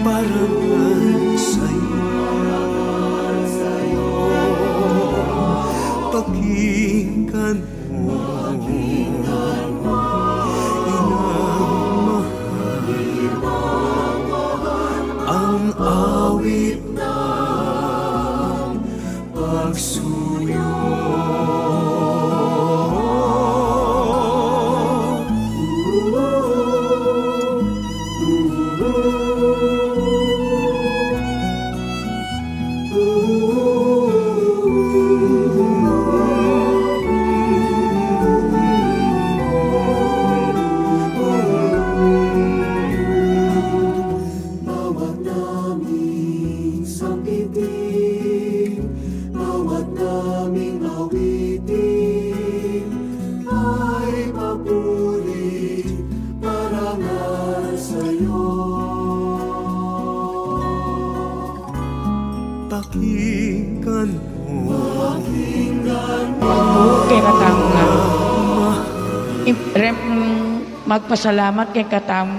Parangal sa'yo, pakinggan mo, inang mahal, ang awit ng pagsuyo. Pakinggan mo, kay katanga magpasalamat kay katang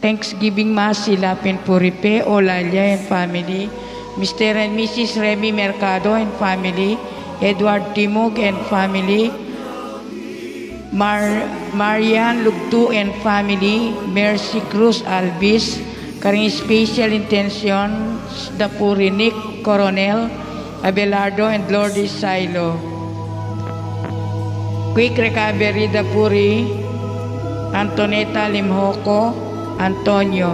Thanksgiving Mass sila Pinpuripe, Olalia and family, Mr. and Mrs. Remy Mercado and family, Edward Timog and family, Marian Lugtu and family, Mercy Cruz Albis, karing special intention Dapuri Nick Coronel, Abelardo and Lourdes Silo. Quick recovery Dapuri, Antoneta Limhoco, Antonio,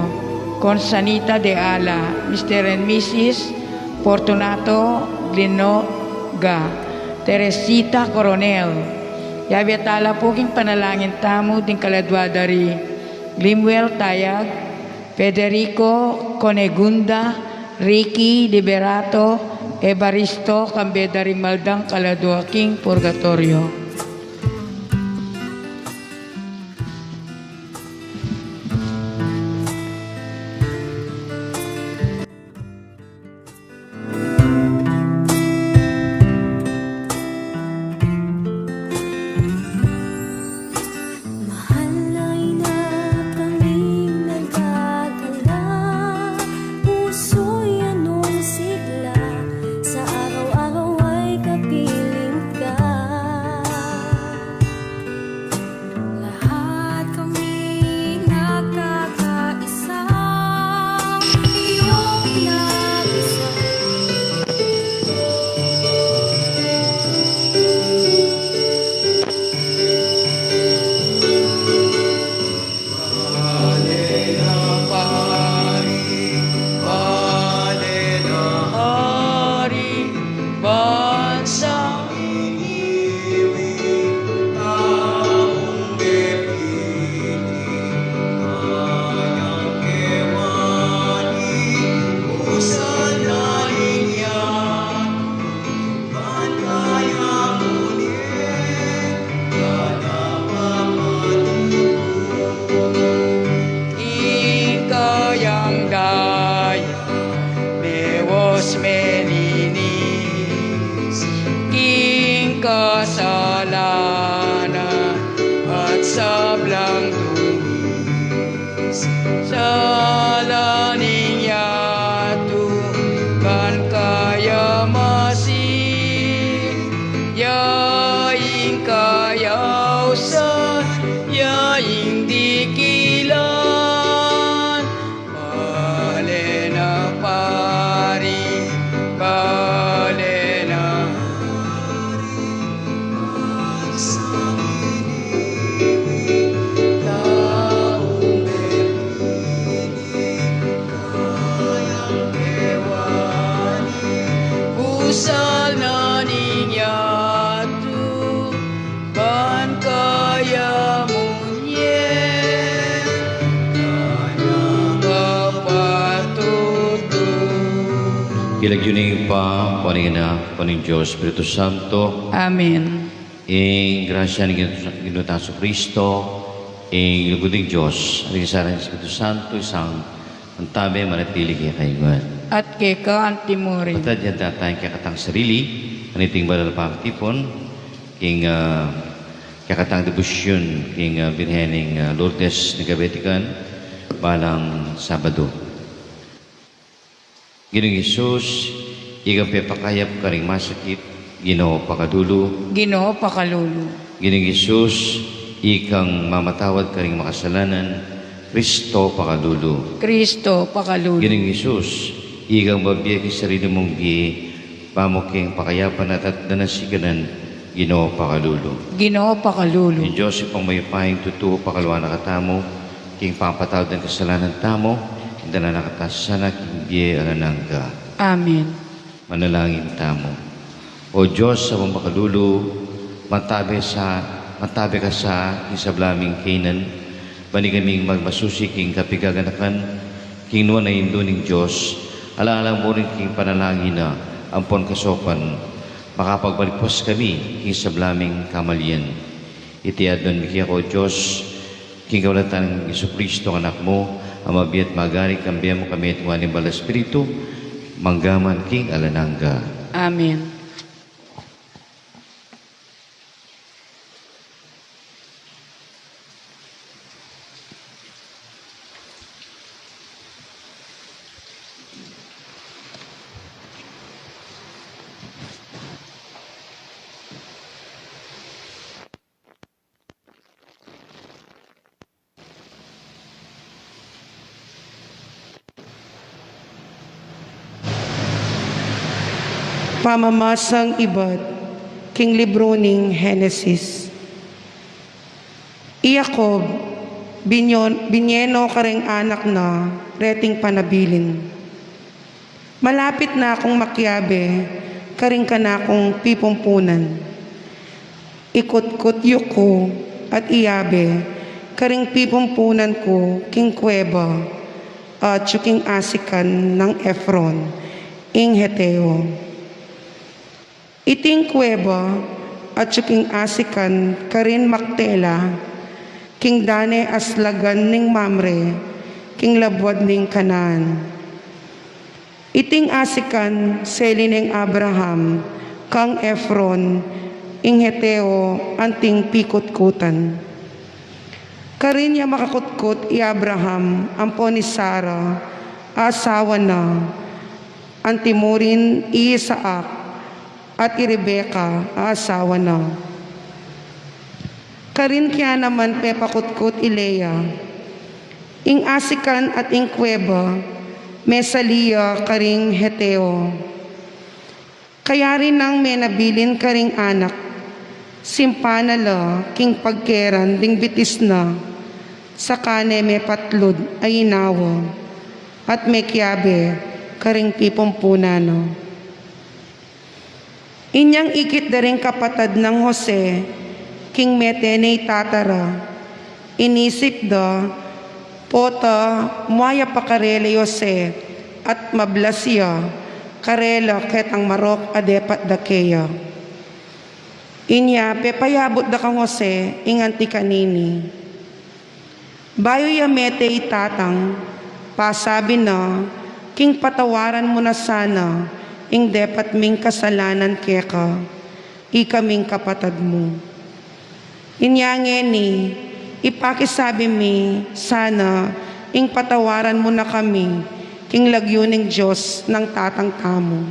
Consanita de Ala, Mr. and Mrs. Fortunato Glinoga, Teresita Coronel. Yabiatala po king panalangin tamo ding kaladwadari, Glimwell Tayag, Federico Conegunda, Ricky Liberato, Evaristo Cambeda Rimaldang Kaladuaking Purgatorio. Kasalanan at sablang tumis sa laning yatu kan kaya masih yaing kayaw sa yaing dikilan bale na pari bale na usal na ninyatu ban kaya munye kanang kapatutu. Ilag yun pa, paning na, paning Diyos, Espiritu Santo. Amen. Ing grasya ni Ginutaso Kristo, ing luguding Diyos, ang isa rin Espiritu Santo, isang antabe manatili kaya kaingan. At keka antimuri. Matad yan tatayang kakatang sarili, aniting balal pakatipon, king kakatang debusyon, king binhening Lourdes ni Gabetikan, balang Sabado. Ginoong Isus, ikang pepakayap karing masakit, Ginoo pakadulo. Ginoo pakalulu. Ginoong Isus, ikang mamatawad karing makasalanan, Kristo pakadulo. Kristo pakalulu. Ginoong Isus, ikang babiyay ki sarili mong biye, pamuking pakayapan at danasikanan, Ginoo pakadulo. Ginoo pakalulu. Yung Diyos ipang mayupahing tutuo pakaluan na katamo, king papatawad ng kasalanan tamo, hindi na nakatasana king biye alanangga. Amen. Manalangin tamo. O Diyos sa mong makadulo, matabi ka sa isablaming Canaan, bani kaming magmasusi king kapigaganakan, king nuwan na induning Diyos, alaala mo rin king panalangin na ampon kasopan, makapagbalikpos kami king sablaming kamalyan. Itiad nun mikiya ko Diyos, king kaulatan ng Isukristo anak mo, amabi at magari kambiya mo kami at ng Bala Espiritu, manggaman king alanangga. Amen. Pamamasang ibad, king libro ning Henesis. Iakob, binyeno kareng anak na, reting panabilin. Malapit na akong makyabe, karing ka na akong pipumpunan. Ikot-kutyo ko at iyabe, karing pipumpunan ko, king kuweba, at king asikan ng Efron, ing Heteo. Iting kuweba at king asikan karin Maktela, king dane aslagan ning Mamre, king labwad ning Kanaan. Iting asikan seli ning Abraham, kang Efron, ing Heteo, anting pikot-kutan. Karin niya makakutkot i Abraham, ampo ni Sara, asawa na, antimurin i Isaac, at i Rebeka, asawa na. Karin kaya naman pepakutkot i Lea. Ing asikan at ing kuweba, mesalia karing Heteo. Kaya rin nang menabilin karing anak, simpanala king pagkeran ding bitis na, sa kane me patlod ay inawa, at me kiyabe karing pipumpunano. Inyang ikit da rin kapatad ng Jose, king Metenei tatara, inisip da, pota, muaya pa karele Jose, at mablasya, karela ketang marok adepat da keya. Inya, pepayabot da kang Jose, inganti kanini. Bayo ya mete itatang, pasabi na, king patawaran mo na sana, ing depat ming kasalanan keka, ikaming kapatad mo. Inyange ni, ipakisabi mi, sana, ing patawaran mo na kami, king lagyuning Diyos ng tatang tamo.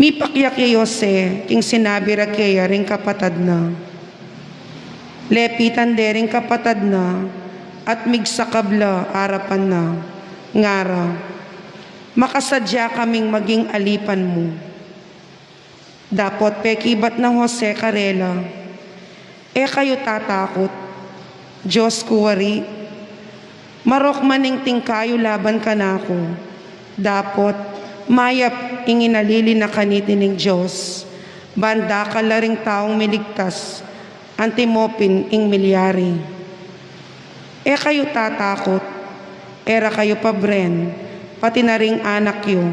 Mi pakyak ya Yose, king sinabi ra kaya ring kapatad na. Lepitan de ring kapatad na, at migsakabla arapan na, ngara. Makasadya kaming maging alipan mo. Dapot pekibat ng Jose Karela, kayo tatakot, Diyos kuwari, marok maning tingkayo laban ka na ako. Dapot, mayap inginalili na kanitin ng Diyos, banda ka laring taong miligtas, antimopin ing milyari. Kayo tatakot, era kayo pa Bren, pati na ring anak yo.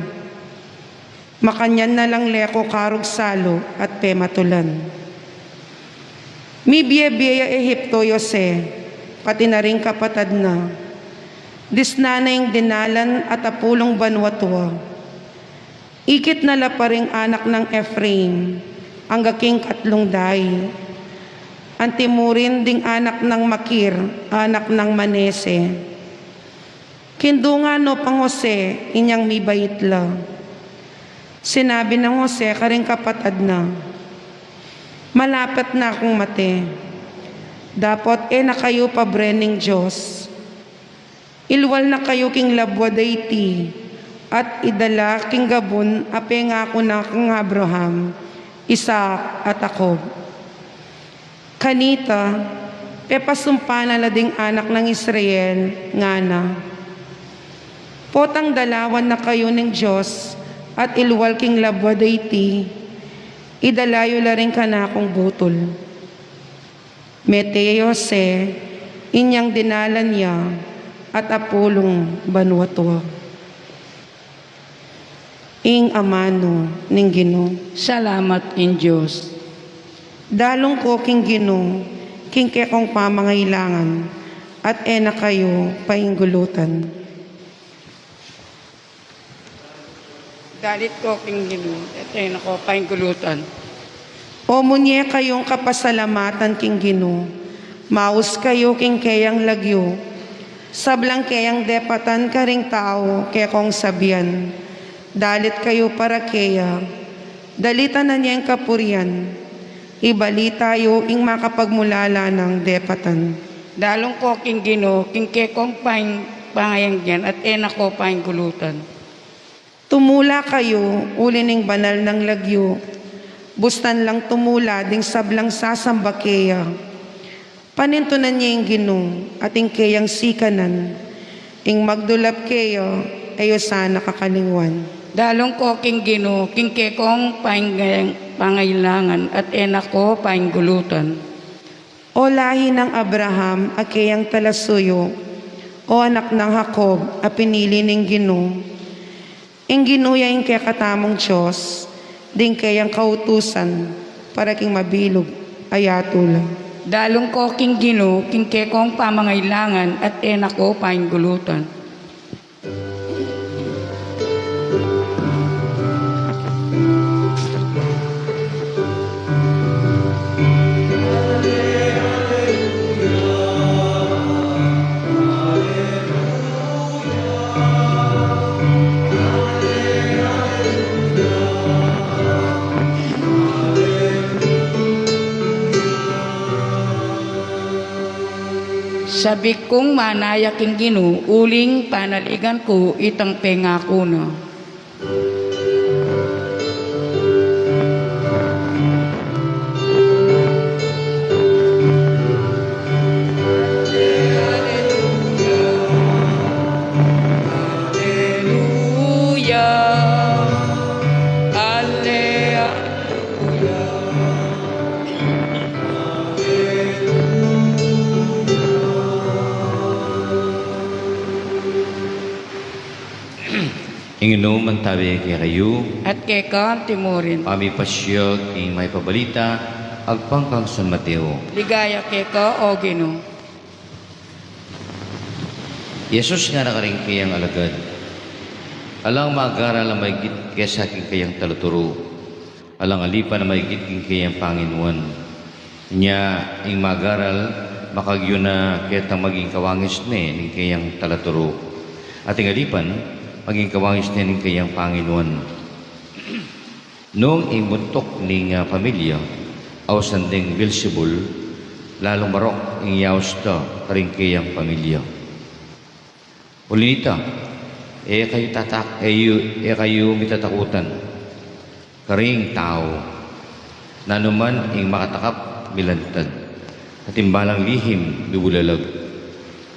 Makanyan na lang leko karog salo at pematulan. Mi biye-biye Ehipto Yose, pati na ring kapatad na. Disnanayng dinalan at apulong banwatwa. Ikit na laparing anak ng Ephraim, ang gaking katlong day. Antimurin ding anak ng Makir, anak ng Manese. Kindunga no pang Jose, inyang mi bayitla. Sinabi ng Jose, karing kapatad na, malapit na akong mate. Dapat na kayo pabrening Diyos. Ilwal na kayo king labwa dayti, at idala king gabon, ape nga ako na kang Abraham, Isaac at Jacob. Kanita, pepasumpa na lading anak ng Israel, nga na. Potang dalawan na kayo ng Diyos, at ilwal king labwa dayti, idalayo la rin ka na akong butol. Mete Jose, inyang dinalan niya, at apulong banwato. Ing amano ning Ginoo. Salamat in Diyos. Dalong ko king Ginoo, king kekong pamangailangan, at ena kayo painggulutan. Dalit ko king Ginoo, eten ako paingkulutan. O munye kayong kapasalamatan king Ginoo, maus kayo king kayang lagyo, sablang kayang depatan karing tao kekong sabian, dalit kayo para kaya, dalitan na niya ang kapurian, ibalita yo ing makapagmulala ng depatan. Dalong ko king Ginoo, king kekong pangayang dyan, at ena ko paingkulutan. Tumula kayo, uli ning banal ng lagyo, bustan lang tumula ding sablang sasamba kaya. Panintunan niya yung Ginoo, ating kayang sikanan, ing magdulap kayo, ayo sana kakalingwan. Dalong ko king Ginoo, king kekong pangailangan, at ena ko paingkulutan. O lahi ng Abraham, akayang talasuyo, o anak ng Jacob, a pinili ning Ginoo. Ing ginuya ing kaya katamong Diyos, ding kayang kautusan, para king mabilog, ayatula. Dalong ko king Ginoo, king kekong pamangailangan, at ena ko paingkulutan. Sabi kong manaya king Ginoo, uling panaligan ko itang pengako na. Inginom ang tabi kaya kayo, At kekam timurin. kami pasyog ing may pabalita, agpangkang San Mateo. Ligaya keka o Ginoo. Yesus nga nakaring kayang alagad. Alang mag-aral ang maigit kaya sa aking kayang taluturo. Alang alipan na maigit king kayang Panginoon. Nya ing mag-aral, makagyo na kaya maging kawangis ni ning kayang talaturo. At ing alipan, maging kawangis ni ning kayang Panginoon. Noong imuntok ning pamilya, awasan ding Beelzebul, lalong marok ing yaos to karing kayang pamilya. Ulinita, kayo mitatakutan, karing tao, na naman ing makatakap bilantad, at imbalang lihim bibulalag.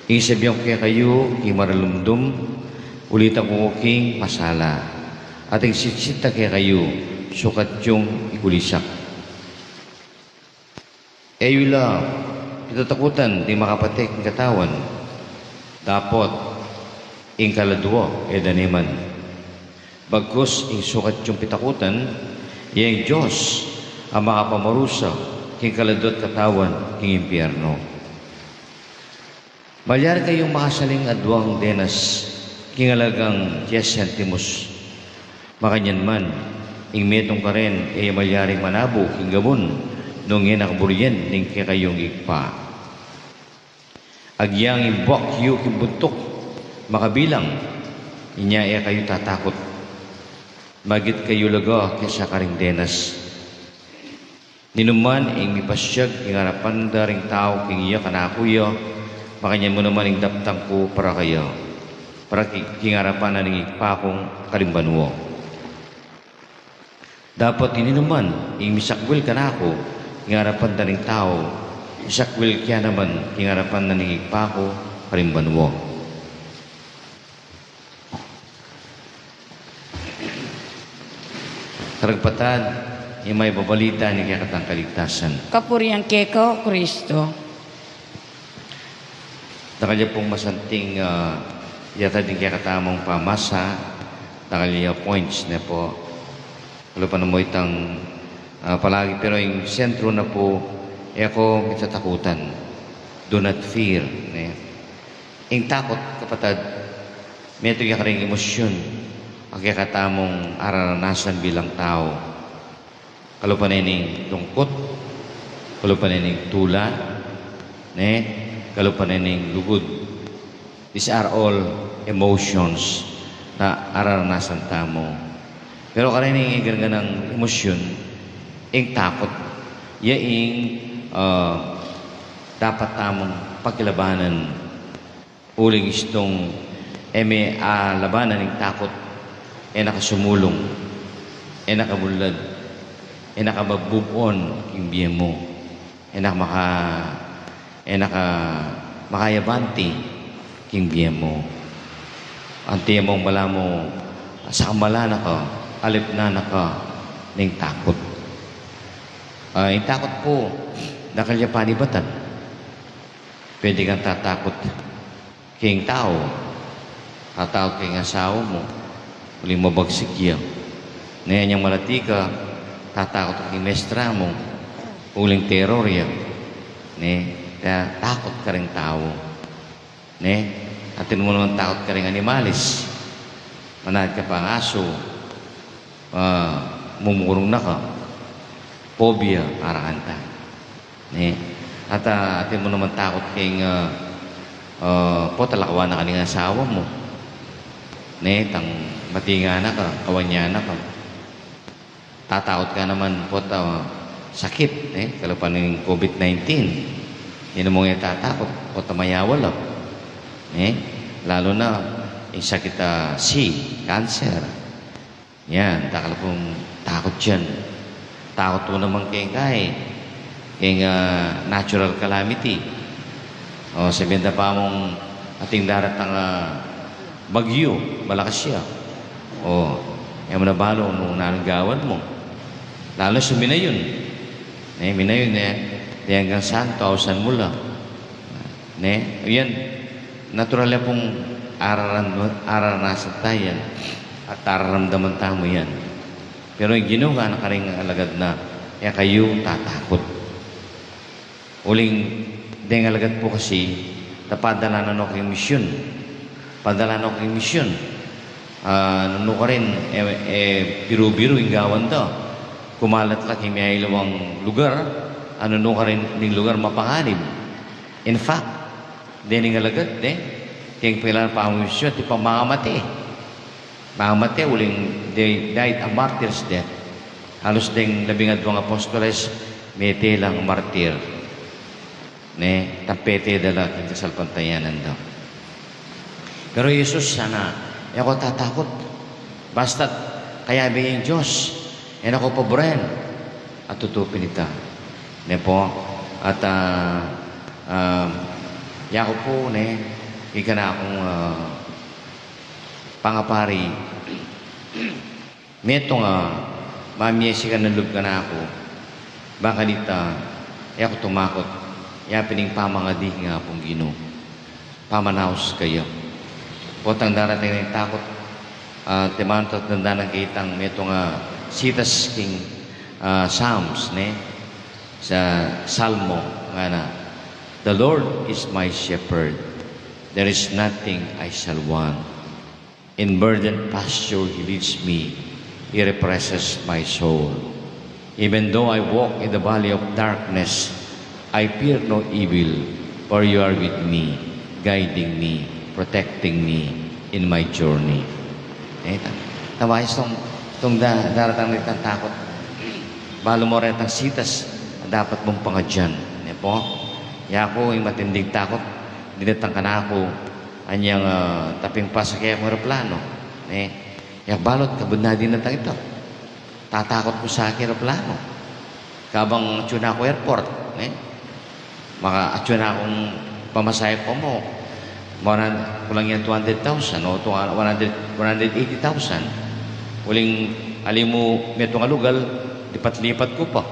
Ing sabihan kaya kayo, ing maralumdum, ulitan ko king pasala, at ing sitsita kaya kayo, sukat yung ikulisak. Eyula, pitatakutan, di makapatek ng katawan, dapat ing kaladwa edaniman. Bagkus ing sukat yung pitakutan, yung Diyos ang makapamarusa king kaladot katawan king impyerno. Malyar kayong makasaling adwang denas king alagang Tias Santimus. Makanyan man, ing metong ka rin ay malyaring manabo king gabon nung inakburyan ning kayong igpa. Agyang imbok yu king buntok makabilang, inya kayo tatakot. Magit kayo laga kesa karingdenas. Ninuman ing mipasyag ing harapan daring tao king iya kanakuya, makanya mo naman ing daptang ko para kayo. Para king harapan na ning ipakong kalimbanwo. Dapat ini naman ing misakwil kanako ing harapan daring tao, misakwil kaya naman king harapan na ning ipako kalimbanwo. Karagpatan, yung may babalita ni kakatang kaligtasan. Kapuriang keko, Kristo. Nakalya pong masanting yata din kakatamang pamasa, nakalya points na po. Wala pa naman itang palagi. Pero yung sentro na po, ako mitatakutan. Do not fear. Yung takot, kapatid, may ito yung karing emosyon. Ang kakatamong araranasan bilang tao. Kalupanening lungkot, kalupanening tula, kalupanening lugod. These are all emotions na araranasan tamo. Pero karining igarga ng emosyon, ing takot, yaing dapat tamong pagkilabanan. Uling istong may labanan ng takot, nakasumulong, nakabulad, nakababubon king biyen mo, makayabanti king biyen mo. Antiya mong bala mo, sa kamala na ka, alip na ka, ng takot. Yung takot po, nakalya panibatan. Pwede kang tatakot king tao, tatakot king asawa mo, uling mabagsik yan. Ngayon yung malati ka, tatakot king mestra mo, uling terror yan. Kaya takot ka rin tao. Atin mo naman takot ka rin animalis. Manad ka pa ang aso, mumurong na ka, phobia, para kanta. At atin mo naman takot king talakawan na kaning asawa mo. Tang matinga na ka, kawanya na ka. Tatakot ka naman po sakit, kalupan ng COVID-19. Yan mo nga tatakot, po tamayawal. Lalo na, yung sakit cancer. Yan, takalapong takot dyan. Takot po naman kay natural calamity. Sabihin na pa mong ating daratang bagyo, malakas siya. Yung manabalo nung nananggawan mo. Lalo sa minayon. Minayon di hanggang saan, 1,000 mula. Yan, natural na pong araranasan tayo yan. At araramdaman tayo mo yan. Pero yung ginawa na karing alagad na, kayo tatakot. Uling, dahil alagad po kasi, napadala na kayong misyon. Padala na kayong misyon. Nuno ka rin, biru-biru yung gawan daw. Kumalat lang yung may ilawang lugar, nuno ka rin yung lugar mapanganib. In fact, dahil yung alagad, kayong pailan pa ang misyon, di pa makamati. Makamati, uling, they died a martyr's death. Halos ding 12 apostoles, may telang martir. Tapete dala king kasalpantayanan daw. Pero Jesus, sana, ako tatakot. Basta't kaya bigyan Diyos, ako pabren at tutupin ita. Po, at yako po, ika na akong pangapari. Meto nga, mamiyesi ka nalub ka na ako. Baka dita, ako tumakot. Pining pamangadi nga pong Ginoo. Pamanaos kayo. Potang darating ng takot. Timan at tanda ng kitang meto nga sitas king Psalms, sa Salmo nga na, the Lord is my shepherd. There is nothing I shall want. In verdant pasture He leads me. He refreshes my soul. Even though I walk in the valley of darkness, I fear no evil, for You are with me, guiding me protecting me in my journey. Tawais itong daratang nitang takot. Balo mo rin ang sitas na dapat mong pangadyan. Po, ako yung matinding takot. Dinatang ka na ako anyang taping pa sa kaya kong aeroplano. Balot, kabud na din natang ito. Tatakot ko sa aeroplano. Kabang atyo na ako airport. Maka atyo na akong pamasahe po mo. Kulang yan 200,000 o 180,000. Uling alim mo may itong alugal, lipat-lipat ko pa.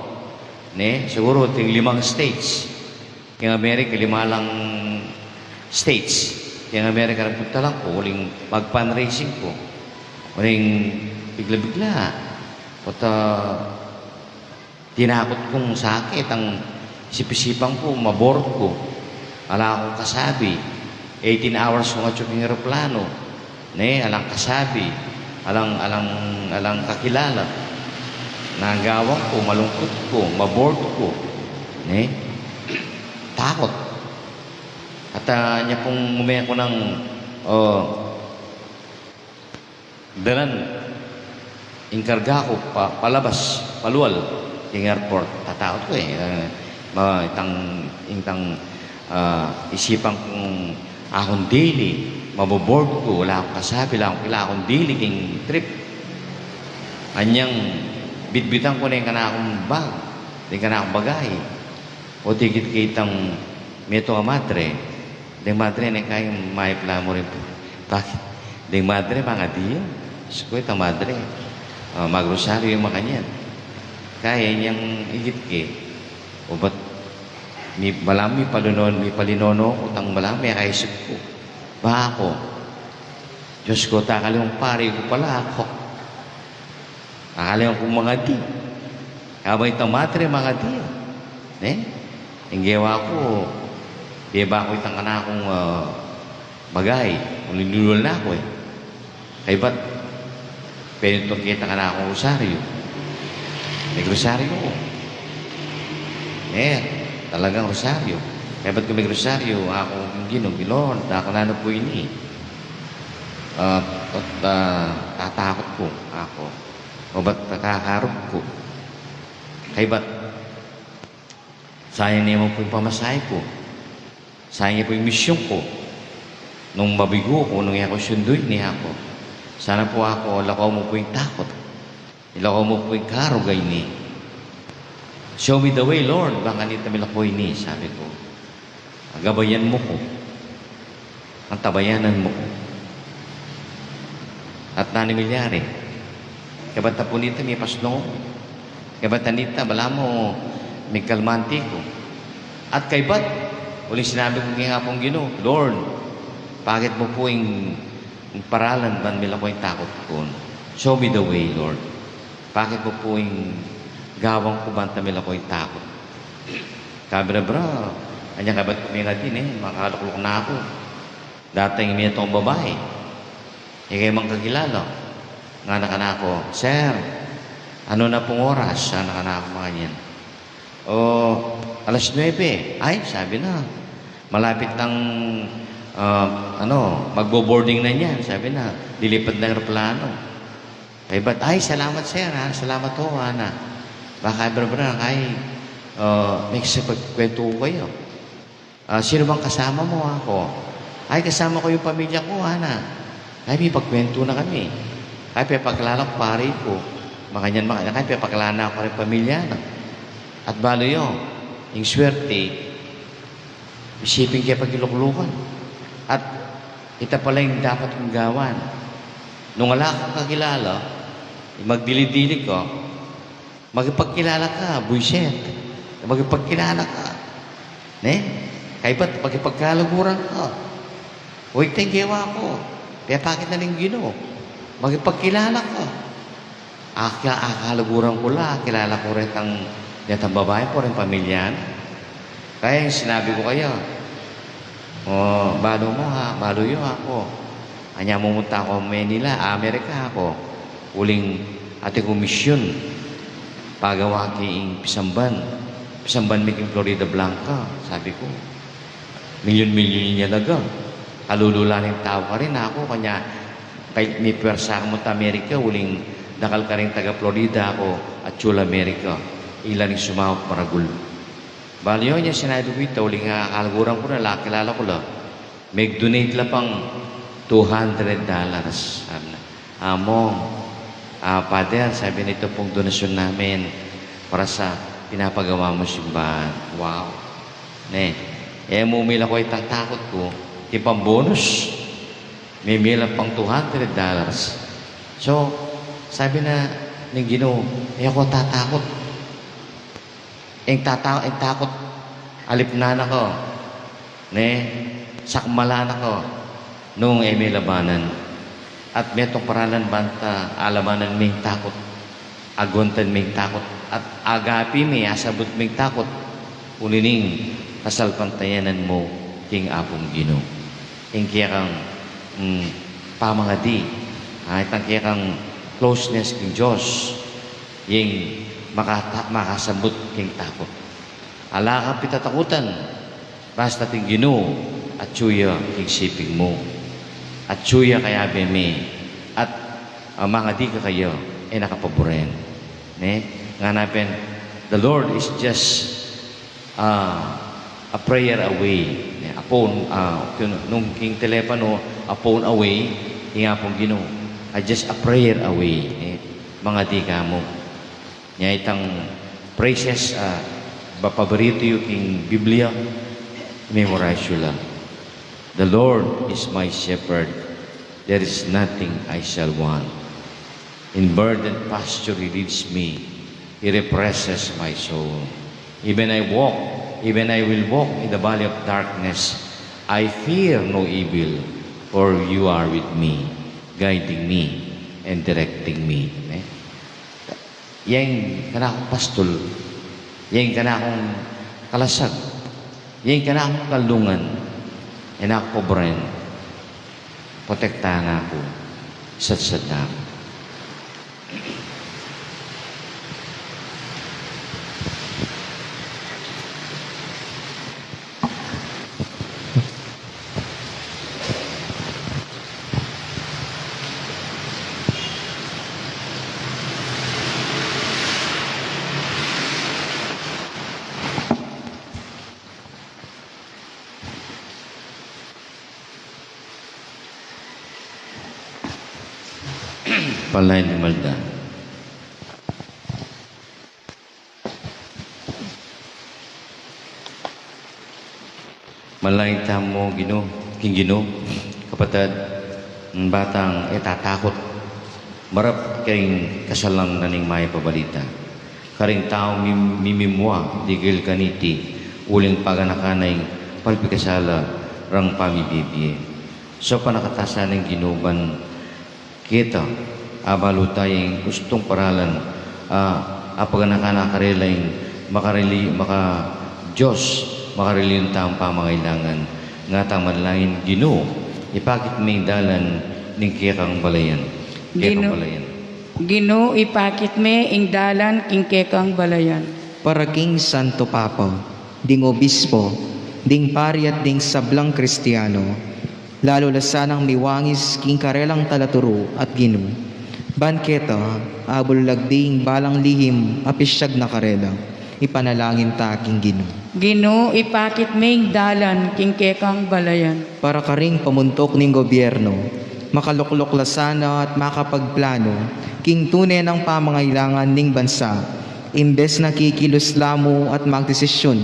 Siguro ting 5 states. Yung Amerika, 5 lang states. Yung Amerika, nagpunta lang ko. Uling mag-fundraising ko. Uling bigla-bigla. Tinakot kong sakit. Ang isip-isipan ko, mabord ko. Wala akong kasabi. 18 hours kong atyo ng aeroplano. Alang kasabi. Alang kakilala. Nagawang ko, malungkot ko, maboard ko. Takot. At niya pong umaya ko ng dalan, inkarga ko palabas, paluwal, yung airport. Tatakot ko isipan kong akong daily, maboboard ko, wala akong kasabi, wala akong daily king trip. Anyang bitbitan ko na yung kanakong bag, yung kanakong bagay. O tigit kitang meto nga madre. Yung madre na kayong maipla mo rin po. Bakit? Yung madre, mga diya. Sko, itang madre. Magrosaryo yung makanyan. Kaya niyang igit ki. O ba't malami palinono, utang malami, kaisip ko. Ba ako? Diyos ko, takalimang pari ko pala ako. Takalimang kong mga di. Habang itang matre, mga di. Yung gawa ko, di ba ako itang kanakong bagay. Kung linulol na ako Kaya ba't pwede itong kita kanakong rosaryo? May rosaryo ko. Talagang rosaryo. Kaya ba't kung may rosaryo, ako yung ginong, ako na po ini. Tatakot ko ako. O ba't nakakarap ko? Kaya ba't sayang niya mo po yung pamasahe ko. Sayang niya po yung misyon ko. Nung mabigo ko, nung ako sunduin niya ako. Sana po ako, lakaw mo po yung takot. Ilakaw mo po yung karugay ni. Show me the way, Lord. Baka nita milakoy ni, sabi ko. Gabayan mo ko. Ang tabayanan mo ko. At nani milyari. Kabata po nito, may pasno. Kabata nito, bala mo, may kalmanti ko. At kay ba't, uling sinabi ko nga pong Ginoo, Lord, bakit mo po yung paralan ban mila ko yung takot ko? Show me the way, Lord. Bakit mo po yung gawang ko banta mila ko yung takot? Kabra-bra, kanya kabat ko nga din makakalukulok na ako. Dating may itong babae. Ikay mang kakilala. Nga na ako, Sir, ano na pong oras? Sana ka na ako mga yan. O, alas 9. Ay, sabi na. Malapit ng, magbo-boarding na niyan. Sabi na, lilipad ng aeroplano. Kaya ba't, ay, salamat sir, ha? Salamat ho, Ana. Baka, bra-bra, may pagkwento ko kayo. Sino bang kasama mo ako? Ay, kasama ko yung pamilya ko, Ana. Ay, may pagkwento na kami. Ay, pagkalala ko, pare ko. Makanyan, ay, pagkalala ko rin pamilya na. At balo yun, yung swerte, isipin kaya pagiluklukan. At ito pala yung dapat kong gawan. Nung wala akong kakilala, magdili-dili ko, magipagkilala ka, buiset. Magipagkilala ka. Kaya ba't magipagkalaguran ka? Huwag tayong gawa ko. Kaya bakit na rin Ginoo? Magipagkilala ka. Akalaguran ko lang, kilala ko rin ang babae po rin pamilyan. Kaya yung sinabi ko kayo, balo mo ha, balo yun ako. Kanya mumunta ako Manila, Amerika ako. Uling ating komisyon. Pagawa kiing Pisamban. Pisamban making Florida Blanca, sabi ko. Milyon-milyon niya laga. kalulula ng tao ka rin ako, kanya, kay may pwersa mo ta Amerika, uling nakal ka rin taga Florida ako, at Chula Amerika, ilan yung sumawak maragul. Baliyo niya sinabi ko, uling kalaguran ko na, kilala ko lang, may donate la pang $200. Sabi na, Among, Father, sabi nito pong donasyon namin para sa pinapagawa mo simbahan. Wow. Mumila ko itang takot ko, ipang bonus, may mila pang $200. So, sabi na ng Ginoo, ako tatakot. Ang takot, alipnan ako, sakmalan ako, nung may labanan. At may itong paralan banta, alamanan may takot, aguntan may takot, at agapi may asabot may takot, ulining kasalpantayanan mo, king apong Ginoo. Ang kaya kang pamangadi, itang kaya kang closeness king Diyos, yung makasabot king takot. Ala kang pitatakutan, basta ting Ginoo, at suya king siping mo. At suya kaya beme, at mga di ka kayo, nakapaboren. Nga the Lord is just a prayer away. Nung king telepono, a phone away, nga pong Ginoo, just a prayer away. Mga di ka mo. Nga itang praises, paborito yung king Biblia, memorize yun lang. The Lord is my shepherd. There is nothing I shall want. In verdant pasture He leads me. He refreshes my soul. Even I will walk in the valley of darkness. I fear no evil, for You are with me, guiding me and directing me. Yang kanakong pastol, yang kanakong kalasag, yang kanakong kalungan, ako pobren, protektahan ako sa sadam. Palay ni Malda. Malay tamo Ginoo, king Ginoo, kapatid, ng batang tatakot, marap karing kasalang naning may pabalita. Karing tao mimimwa, digil kaniti, uling paganakanay, palpikasala, rang pamibibye. So panakatasan ng Ginuban, kita, abalo tayong gustong paralan, apaganakanakarelaing Diyos, makarili yung taong pamangailangan, nga tang manalangin Ginoo, ipakit may dalan ng kekang balayan. Ginoo, ipakit me ing dalan king kekang balayan. Para king Santo Papa, ding obispo, ding pari at ding sablang Kristiyano, lalo lasanang miwangis king karelang talaturo at Ginoo. Banketa, abulagding balang lihim, apisyag na karela, ipanalangin ta king Ginoo. Ginoo, ipakit me ing dalan king kekang balayan. Para karing pamuntok ning gobyerno, makaluklok lasana at makapagplano, king tunay ng pamangailangan ning bansa, imbes na kikiluslamo at magdesisyon,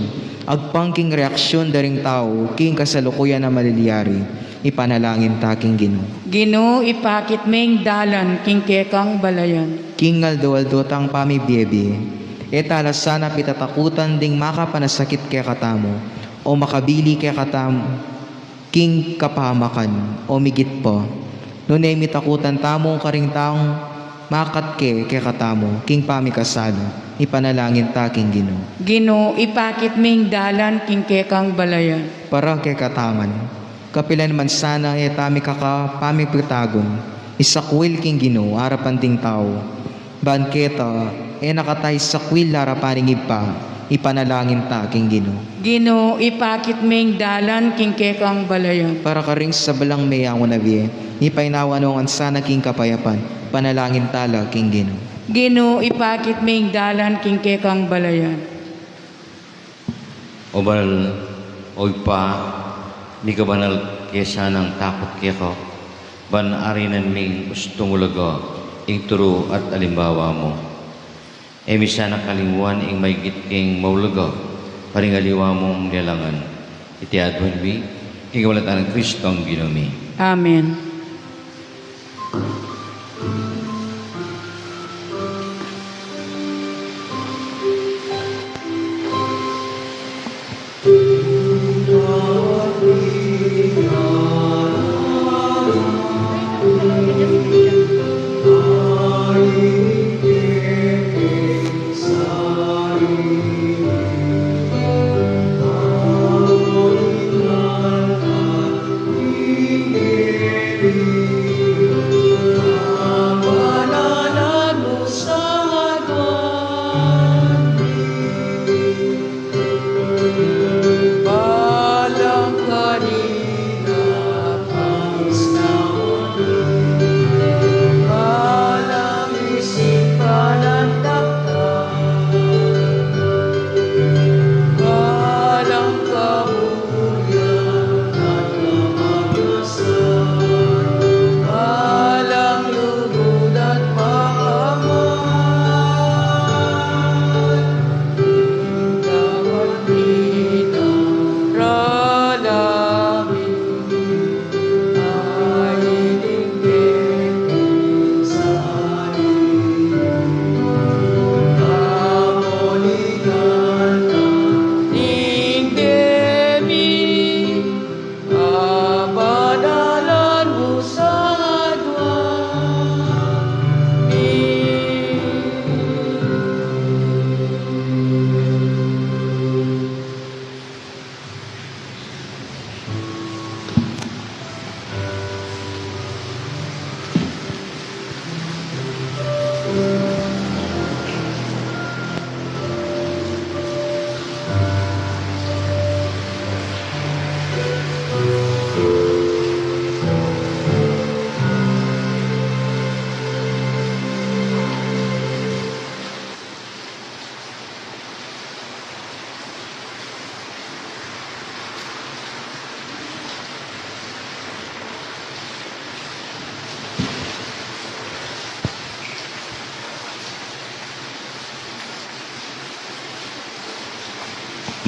agpangking reaksyon daring tao, king kasalukuyan na maliliyari, ipanalangin ta king Ginoo. Ginoo, ipakit me ing dalan king kekang balayan. King aldo-aldo tang pamibiyebe, etalasana pitatakutan ding makapanasakit kay katamo, o makabili kay katamo, king kapahamakan, o migit pa, nunay mitakutan tamong karing taong makatke kay katamo, king pamikasala, ipanalangin ta king Ginoo. Ginoo, ipakit me ing dalan king kekang balayan. Para kay katangan, kapilan man sana etami kakapamipitagon, isakwil king Ginoo, harapan ding tao, banketa, nakatay sakwil harapaning ipa, ipanalangin ta king Ginoo. Ginoo, ipakit ming dalan king kekang balayan. Para ka ring sa balang mayang nabiye, ipainawa nung ansana king kapayapan, panalangin tala king Ginoo. Ginoo, ipakit ming dalan king kekang balayan. Obal, oy pa, ni ka banal kesa ng takot kaya ko, ban arinan ming gusto mulaga, ing turo at alimbawa mo. E misa na kalingwan ing may king maulaga, paring aliwa mong nilangan. Iti adwan mi, king walatan ng Kristo ang ginumi. Amen.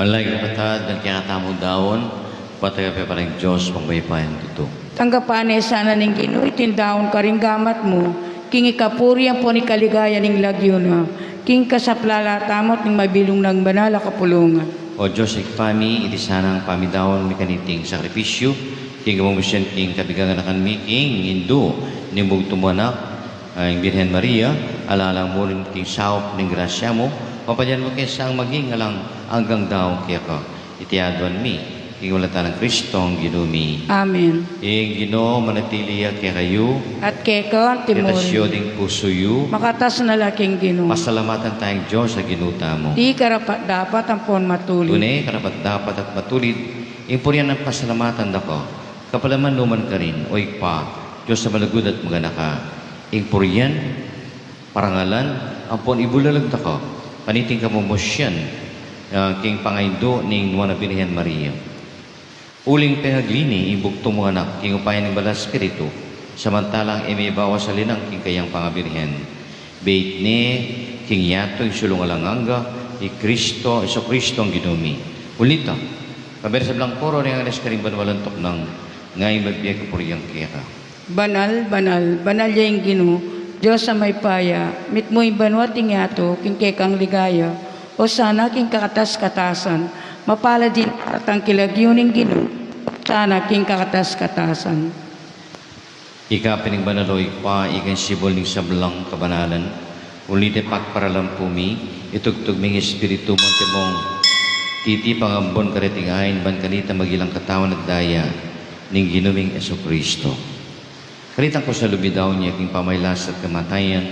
Malay kapatad, dan kaya tamo daon, patay ka pa rin Diyos, pangbaypayan dito. Tanggapan sana ning Ginoo itindaon ka ring gamat mo. King ikapuriyan po ni kaligaya ning lagyo na. King kasaplala tamot ning mabilong ng banala kapulungan. O Diyos, ikpami, iti sanang pamidaon mi kaniting sakripisyo, king kamumusyan, king kabigaganakan mi, king indo, ni mugtumuanak, ang Birhen Maria, alalang mo rin king saop ning grasya mo, papadyan mo kaysa ang maging alang hanggang daw kaya ka, itiadwan mi, king walatan ng Kristo ang ginumi. Amen. Ing Ginoo manatiliya kaya kayo, At kekon timon. itasyo ding pusoyo, Makatas na laking Ginoo. pasalamatan tayong Diyos sa ginuta mo. Di karapat dapat ang pon matuli. Tunay, karapat dapat at matulid, impuryan ng pasalamatan dako. Kapalaman numan ka rin, o ikpa, Diyos sa malagud at maganaka. Impuryan, parangalan, ampon ibulalag dako. Paniting kamumosyan, king pangaindo ning nuwan na Birhen Maria. Uling pehaglini, ibugtong mga anak, king upayan ng balas spiritu, samantalang imibawa sa linang king kayang pangabirhen. Bait ni, king yato, isulong alanganga, Kristo, Iso Kristo ang ginumi. Ulita, paber sa blang poro rin ang neskaring banwalantok ng ngayon magbiyag kapuriyang kaya. Banal, banal, banal yung Ginoo. Diyos sa may paya, mit mo'y banwat ingato, king kekang ligaya, o sana king kakatas-katasan, mapala din at ang kilagyo ng Ginoo, sana king kakatas-katasan. Ika pining banaloy pa, ikan sibol ning sablang kabanalan, ulite pakparalam pumi, itugtog ming espiritu mo mong titi pangambon karitingahin, ban kanita magilang katawan at daya, ning ginuming Iso Kristo. Karitang ko sa lubidaw niya, king pamaylas at kamatayan,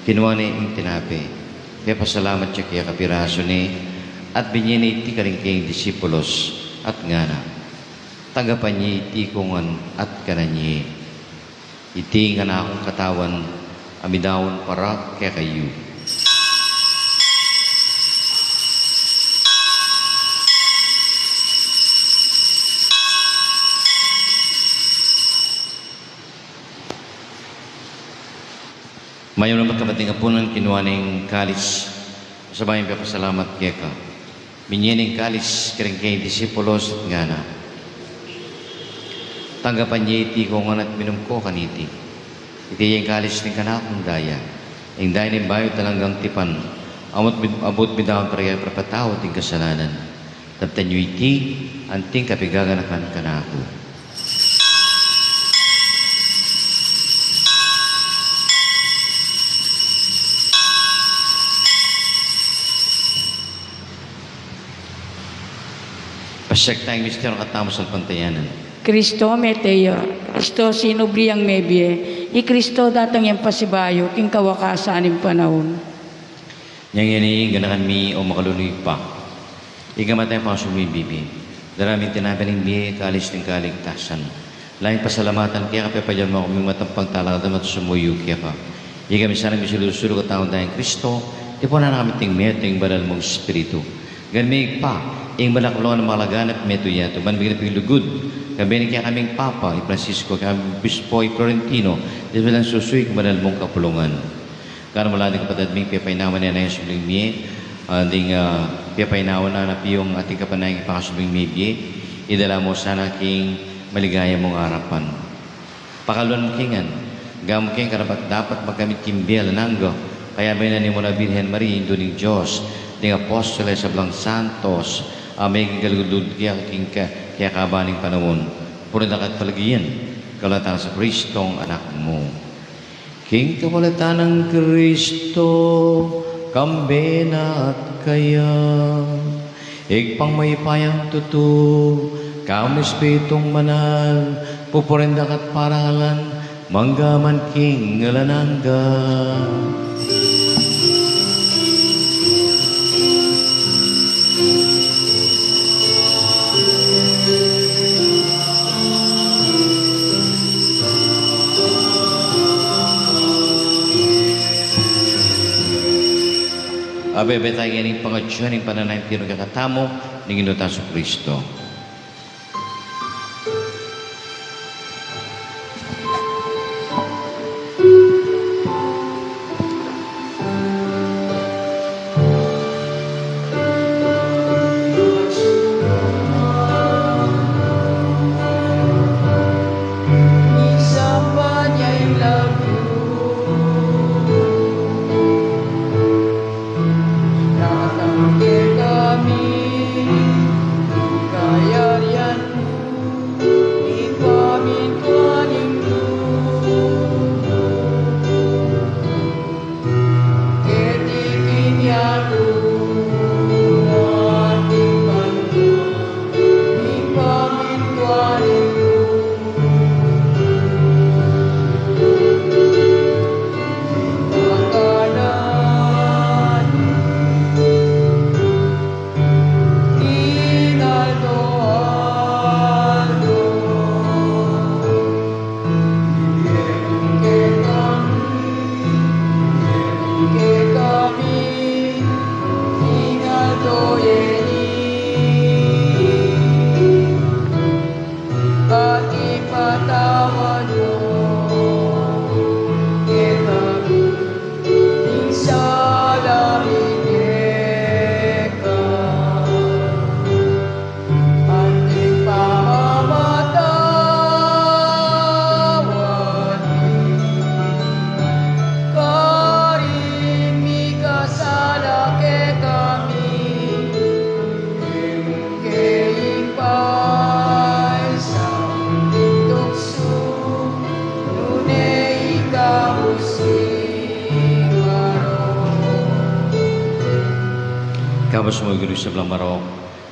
kinuha niya yung tinapi. Kaya pasalamat siya kaya kapiraso ni, at binyan iti karingking disipulos at ngana. Tagapan niya iti kungan at kananyi. Iti nga na akong katawan, amidawon para kaya kayo. Mayon naman kabating apunan kinuha ng kalis. Sabayin pa pasalamat kaya ka. Binyan ng kalis karing kay disipulos at ngana. Tanggapan niya iti kung at minum ko kaniti. Iti yung kalis ng kanakong daya. Yung daya ng bayo talagang tipan. Abot bidawang paraya perpataw ting kasalanan. Taptan nyo iti anting kapigaganakan kanako. Pasyak tayong mister katamo sa pantayanan. Kristo meteo, Kristo sinubriyang mebye, i Kristo datang yung pasibayo, king kawakasan ng panahon. Yang yan ganakan mi o makalunoy pa. Ikamatay pa sumibibi. Daraming tinapaling biye, kalis ng kaligtasan. Laing pasalamatan kaya kapapayan mo kuming matampang talakad at sumuyo kaya pa. Ikami sana misilusuro kataon tayong Kristo, di po na namin ting meteng banal mong Espiritu. Ganmig pa, ing malakulungan ng malaganap meto yato, manbigyan ng lugod. Kabinig kaya kaming Papa, Francisco, kaming Bispo, Florentino, di ba lang susuy kumanal mong kapulungan. Karena mula ng kapatid ming piyapainawan na yung subling miye, ding piyapainawan na napiyong ating kapanayang ipakasubling miye, idala mo sana king maligaya mong harapan. Pakaluan mo kingan, gamo king karapat dapat magkamit kimbiyal nanggo, kaya binani mo na Birhen Maria, Indo ng Diyos, ding apostoles sa Blang Santos, may galugulud kaya kabaning panahon. Puro na katpalagiyan, kalatan sa Kristong anak mo. King kawalatan ng Kristo, kambena at kaya, igpang may payang tutu, kam Espiritong manal, pupurindak at parangalan, manggaman king ngalanangga. Abebe tayo ng pangadyon ng pananayang pinagkakatamo ng inuta sa Kristo. Kapos mo guru sa Blang Marok,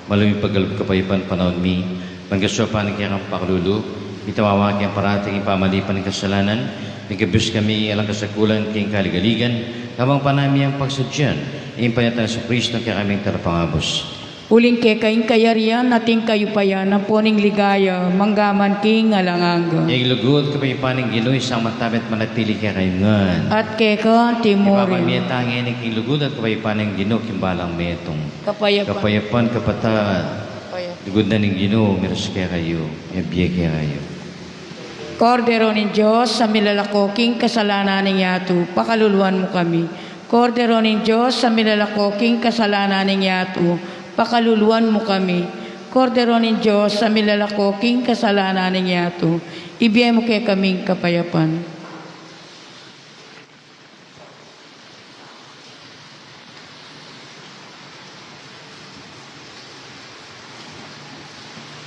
malaming paggalap kapayipan panahon mi, panggaswapan ng kiyang pakalulu, itawawa kiyang parating ipamalipan ng kasalanan, nagkabus kami alang kasakulan kiyang kaligaligan, habang panami ang pagsadyan, impanyatan sa Kristo kaya kaming tarapangabos. Uling ke kaing kayarian nating kayo payan ng poning ligaya, manggaman king alanganga. Yung lugod kapag paning Ginoo isang matabit manatili kaya kayungan. At ke ka timori. Ipapamiyatangin ang lugod at kapag paning Ginoo kimbalang metong. Kapayapan. Kapayapan kapatad. Lugod na ng Ginoo, meron kaya kayo. Yabiye kaya kayo. Kordero ng Diyos, sa milalakoking kasalanan ng yato, pakaluluan mo kami. Kordero ng Diyos, sa milalakoking kasalanan ng yato, pakaluluan mo kami. Kordero ng Diyos, sa milalakoking kasalanan ng yato, ibigay mo kay kaming kapayapan.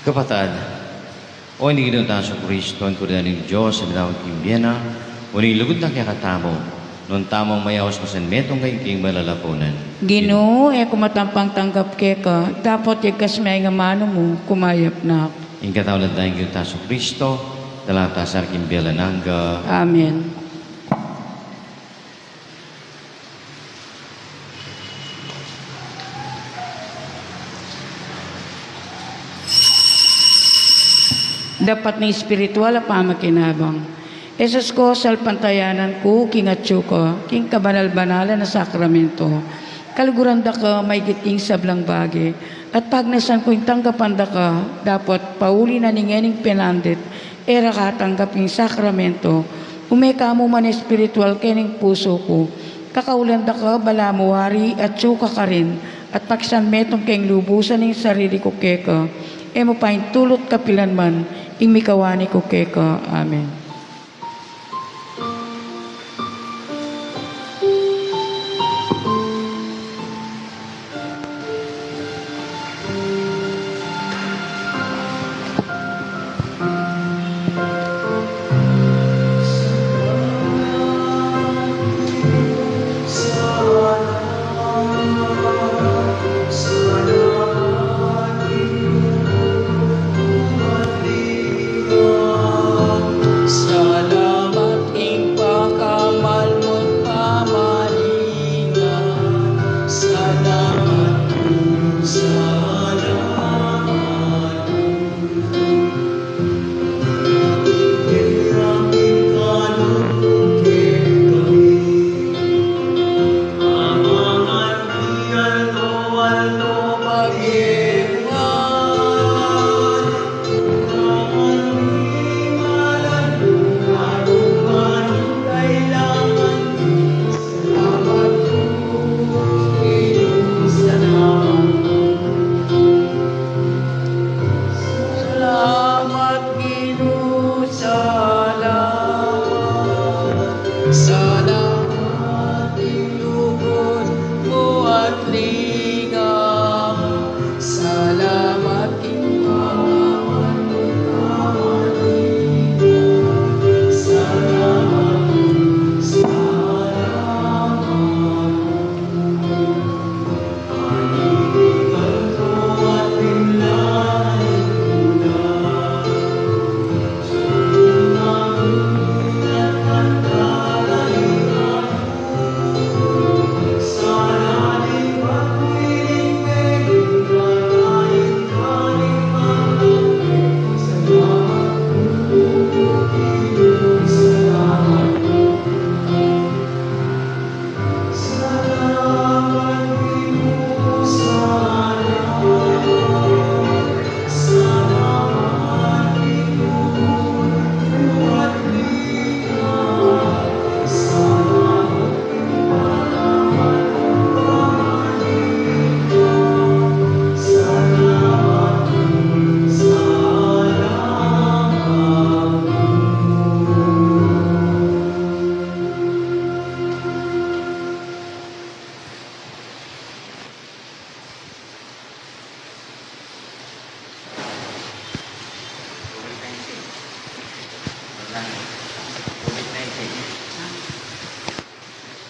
Kapatad, o hindi ginunta sa Kristo, ang kuda ng Diyos sa binawag kimbiyena, o nilugod na kaya katamo, noon tamang mayawas mo sa metong kayong malalapunan. Ginoo, kumatampang tanggap ke ka, dapat yagas may nga mano mo, kumayap na. Ang katawad na yung ginunta sa Kristo, dalata sa kimbiyela nangga. Amen. Dapat na espiritual ang pamakinabang. Esos ko, salpantayanan ko, kingatso ko, king kabanal-banalan na sakramento. Kaluguranda ka, may giting sablang bagi. At pagnasan ko yung tanggapanda ka, dapat pauli na ningening pinandit, era ka tanggaping sakramento. Umeka mo man espiritual kening puso ko. Kakaulanda ka, balamuwari at tsuka ka rin. At paksan metong keng lubusan ng sarili ko keka. Emo paing tulot kapilan man, imikawani ko keka. Amen.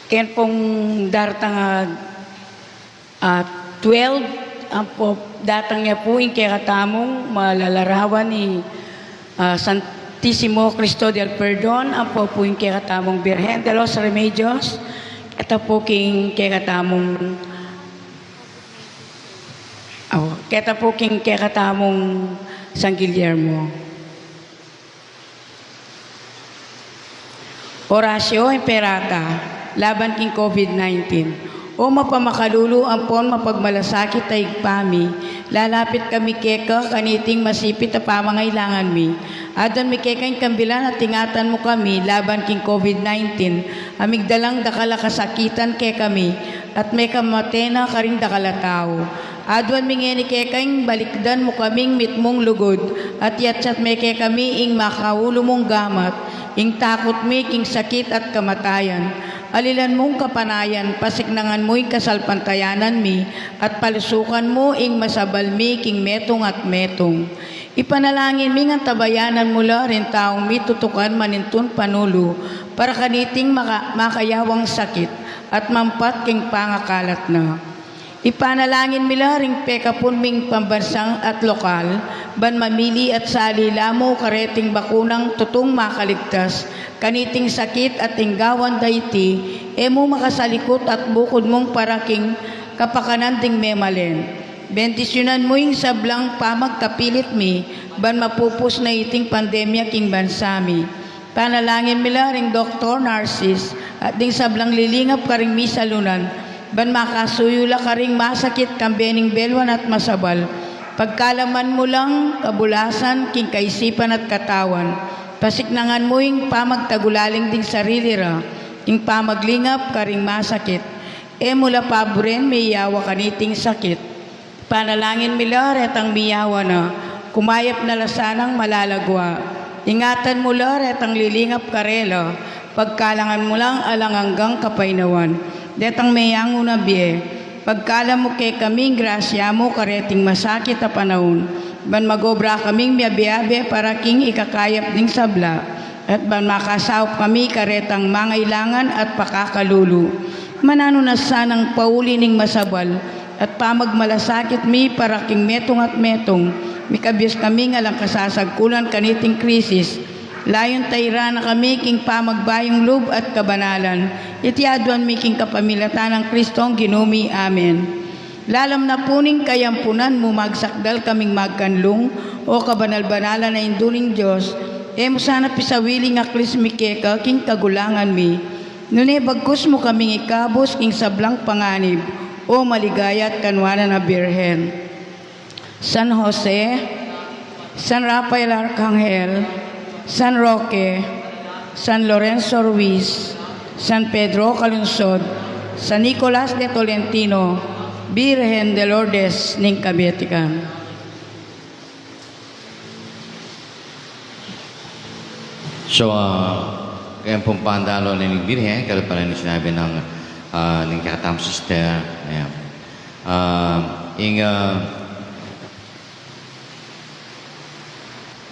Ken pong dartang 12, ang po, datang niya po yung kakatamong malalarawan ni Santissimo Cristo del Perdon, ang po yung kakatamong Birhen de los Remedios, at po king kakatamong Keta po king kekatamong San Guillermo. Orasyo Imperata, laban king COVID-19. O mapamakalulu ampon mapagmalasakit ay igpami, lalapit kami keka kaniting masipit na pamangailangan mi. Adon mi kekain kambilan at tingatan mo kami laban king COVID-19, amigdalang dakala kasakitan ke kami, at may kamatena karing dakala tao. Adwan mi ngeni kekain balikdan mo kaming mitmong lugod, at yatsat may ke kami ing makaulo mong gamat, ing takot mi king sakit at kamatayan. Alilan mong kapanayan, pasiknangan mo'y kasalpantayanan mi, at palusukan mo ing masabal mi king metong at metong. Ipanalangin mi nga tabayanan mula rin taong mi tutukan manintun panulo, para kaniting makayawang sakit, at mampat king pangakalat na. Ipanalangin mila ring pekapun ming pambansang at lokal, ban mamili at salila mo kareting bakunang tutong makaligtas, kaniting sakit at tinggawan dayti, emo makasalikot at bukod mong paraking kapakanan ding memalen. Bendisyonan mo yung sablang pamagkapilit mi, ban mapupus na iting pandemya king bansami. Panalangin mila ring Dr. Narcis, at ding sablang lilingap karing mi salunan, ban makasuyula karing masakit kambening belwan at masabal, pagkalaman mo lang kabulasan king kaisipan at katawan, pasiknangan mo yung pamagtagulaling ding sarili ra, yung pamaglingap karing masakit, mula paboren may yawa kaniting sakit. Panalangin mila retang miyawa na, kumayap na lasanang malalagwa, ingatan mo la retang lilingap karela, pagkalangan mo lang alanganggang kapainawan. Detang mayang una biye, pagkala mo kay kaming grasya mo kareting masakit na panahon, ban magobra kaming biyabiyabe para king ikakayap ding sabla, at ban makasawp kami karetang mangailangan at pakakalulu. Manano na sanang pauli ning masabal, at pamagmalasakit mi para king metong at metong, mikabiyos kami nga lang kasasagkulan kaniting krisis, layon tayra na kami king pamagbayong loob at kabanalan, itiaduan mi king kapamilatan ng Kristong ginumi. Amen. Lalam na puning kayampunan mo magsakdal kaming magkanlong, o kabanal-banalan na induling Diyos, mo sana pisawiling aklis mi keka king kagulangan mi. Nune bagkus mo kaming ikabos king sablang panganib, o maligaya at kanwanan na Birhen. San Jose, San Rafael Arcangel, San Roque, San Lorenzo Ruiz, San Pedro Calunsod, San Nicolas de Tolentino, Virgen de Lourdes ning Kabetikan. So, kaya pong pandalo ng Birhen, kalau pala ni sinabi ng katam sister, ayan.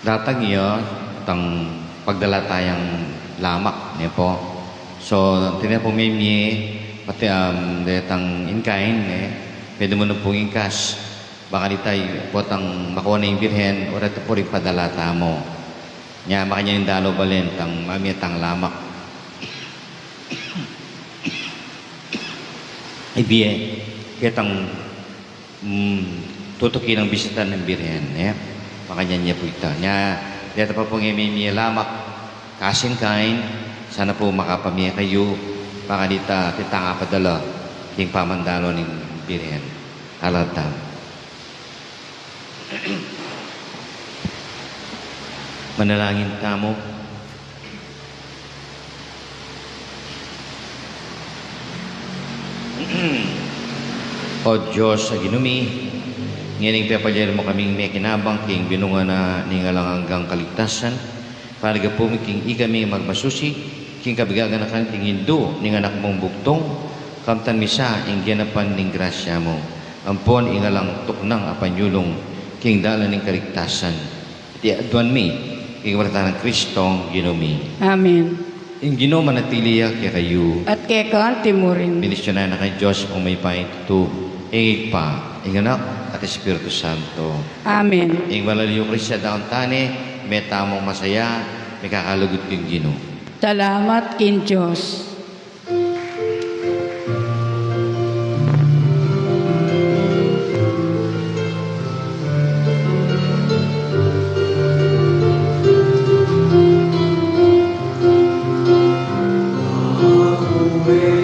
Datang iyo, tang pagdala tayang lamak, niya po. So, tinan po may pati detang inkain, pwede mo na pong inkas. Baka di tayo po tang makuha na yung Birhen, o ito po rin padala tamo. Nya, makanya yung dalo balin, tang mamitang lamak. Ibiye, kitang tutukin ang bisita ng Birhen, makanya niya po ito. Nya, dito pa pong imimiya lamak, kasing kain, sana po makapamiya kayo, baka dita titanga padala, yung pamandalo ng Birhen. Halata. Manalangin tamo. O Diyos sa ginumi, ngayon pepalyer mo kaming may kinabang king binunga na ningalang hanggang kaligtasan, para po king ikami magmasusi, king kabigagan na kaniting Hindu, ning anak mong buktong, kamtan misa, ing ginapan ning grasya mo, ampon ingalang tuknang apanyulong, king dala ning kaligtasan, iti aduan mi, king warta ng Kristong ginumi. Amen. Ing Ginoo manatiliya kaya kayo, At kay kanti mo rin. binisyonan na kay Diyos kung may paito, pa, ing anak at Espiritu Santo. Amen. Ing malaliyo Kristiya daon tani, may tamong masaya, may kakalugod kong Ginoo. Salamat kin Diyos. Ue